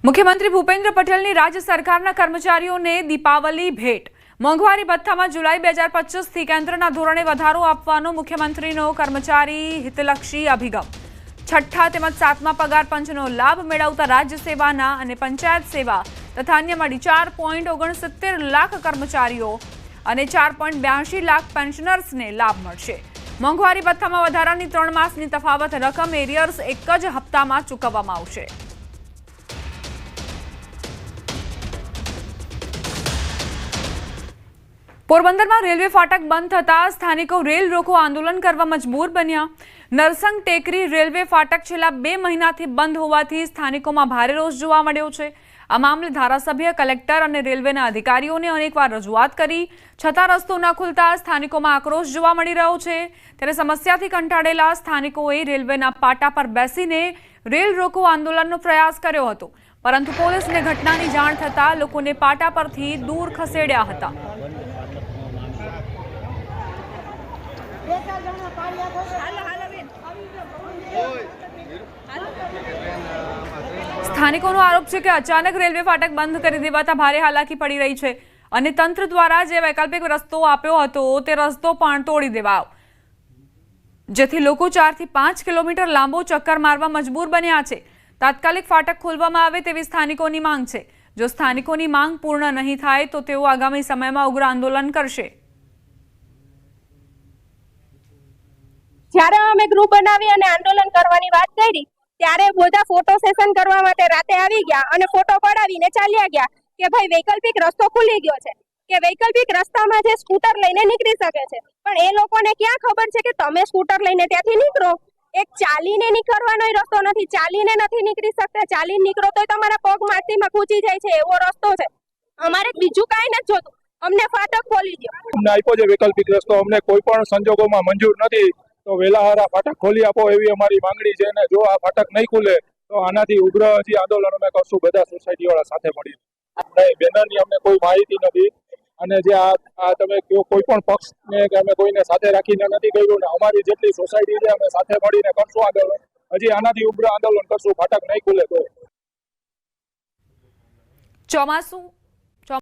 મુખ્યમંત્રી ભૂપેન્દ્ર પટેલની રાજ્ય સરકારના કર્મચારીઓને દીપાવલી ભેટ। મોંઘવારી ભથ્થામાં જુલાઈ 2025થી કેન્દ્રના ધોરણે વધારો આપવાનો મુખ્યમંત્રીનો કર્મચારી હિતલક્ષી અભિગમ। છઠ્ઠા તેમજ સાતમા પગાર પંચનો લાભ મેળવતા રાજ્ય સેવાના અને પંચાયત સેવા તથા અન્ય મળી 4.69 લાખ કર્મચારીઓ અને 4.82 લાખ પેન્શનર્સને લાભ મળશે। મોંઘવારી ભથ્થામાં વધારાની 3 માસની તફાવત રકમ એરિયર્સ એક જ હપ્તામાં ચૂકવવામાં આવશે। પોરબંદરમાં રેલવે ફાટક બંધ થતા સ્થાનિકો રેલ રોકો આંદોલન કરવા મજબૂર બન્યા। નરસંગ ટેકરી રેલવે ફાટક છેલ્લા 2 મહિનાથી બંધ હોવાથી સ્થાનિકોમાં ભારે રોષ જોવા મળ્યો છે। આ મામલે ધારાસભ્ય, કલેક્ટર અને રેલવેના અધિકારીઓને અનેકવાર રજૂઆત કરી છતાં રસ્તો ન ખુલતા સ્થાનિકોમાં આક્રોશ જોવા મળી રહ્યો છે। ત્યારે સમસ્યાથી કંટાળેલા સ્થાનિકોએ રેલવેના પાટા પર બેસીને રેલ રોકો આંદોલનનો પ્રયાસ કર્યો હતો, પરંતુ પોલીસને ઘટનાની જાણ થતાં લોકોને પાટા પરથી દૂર ખસેડ્યા હતા। સ્થાનિકોનો આરોપ છે કે અચાનક રેલવે ફાટક બંધ કરી દેવાતા ભારે હાલાકી પડી રહી છે અને તંત્ર દ્વારા જે વૈકલ્પિક રસ્તો આપ્યો હતો તે રસ્તો પણ તોડી દેવાયો, જેથી લોકો 4 થી 5 કિલોમીટર લાંબો ચક્કર મારવા મજબૂર બન્યા છે। તાત્કાલિક ફાટક ખોલવામાં આવે તેવી સ્થાનિકોની માંગ છે। જો સ્થાનિકોની માંગ પૂર્ણ નહીં થાય તો તેઓ આગામી સમયમાં ઉગ્ર આંદોલન કરશે। જ્યારે અમે ગ્રુપ બનાવી અને આંદોલન કરવાની વાત કરી ત્યારે બધા ફોટો સેશન કરવા માટે રાતે આવી ગયા અને ફોટો પડાવીને ચાલ્યા ગયા કે ભાઈ વૈકલ્પિક રસ્તો ખુલી ગયો છે, કે વૈકલ્પિક રસ્તામાં જે સ્કૂટર લઈને નીકળી શકે છે। પણ એ લોકોને ક્યાં ખબર છે કે તમે સ્કૂટર લઈને ત્યાંથી નીકળો, એક ચાલીને નીકળવાનો રસ્તો નથી, ચાલીને નથી નીકળી શકતા। ચાલીને નીકળો તો તમારા પગ માટીમાં ખૂંચી જાય છે એવો રસ્તો છે। અમારે બીજું કાંઈ નથી જોતું, અમને ફાટક ખોલી દો। અમને આપ્યો છે વૈકલ્પિક રસ્તો, અમને કોઈ પણ સંજોગોમાં મંજૂર નથી, તો વહેલા ફાટક ખોલી આપો એવી અમારી માંગણી છે। અને જો આ ફાટક નહીં ખુલે તો આનાથી ઉગ્ર હજી આંદોલન અમે કરશું બધા સોસાયટી વાળા સાથે મળી। નહીં, બેનરની અમને કોઈ માહિતી નથી અને જે આ તમે કોઈ પણ પક્ષને કે અમે કોઈને સાથે રાખીને નથી કર્યું ને અમારી જેટલી સોસાયટી છે અમે સાથે મળીને કરશું આંદોલન, હજી આનાથી ઉગ્ર આંદોલન કરશું ફાટક નહીં ખુલે તો। ચોમાસું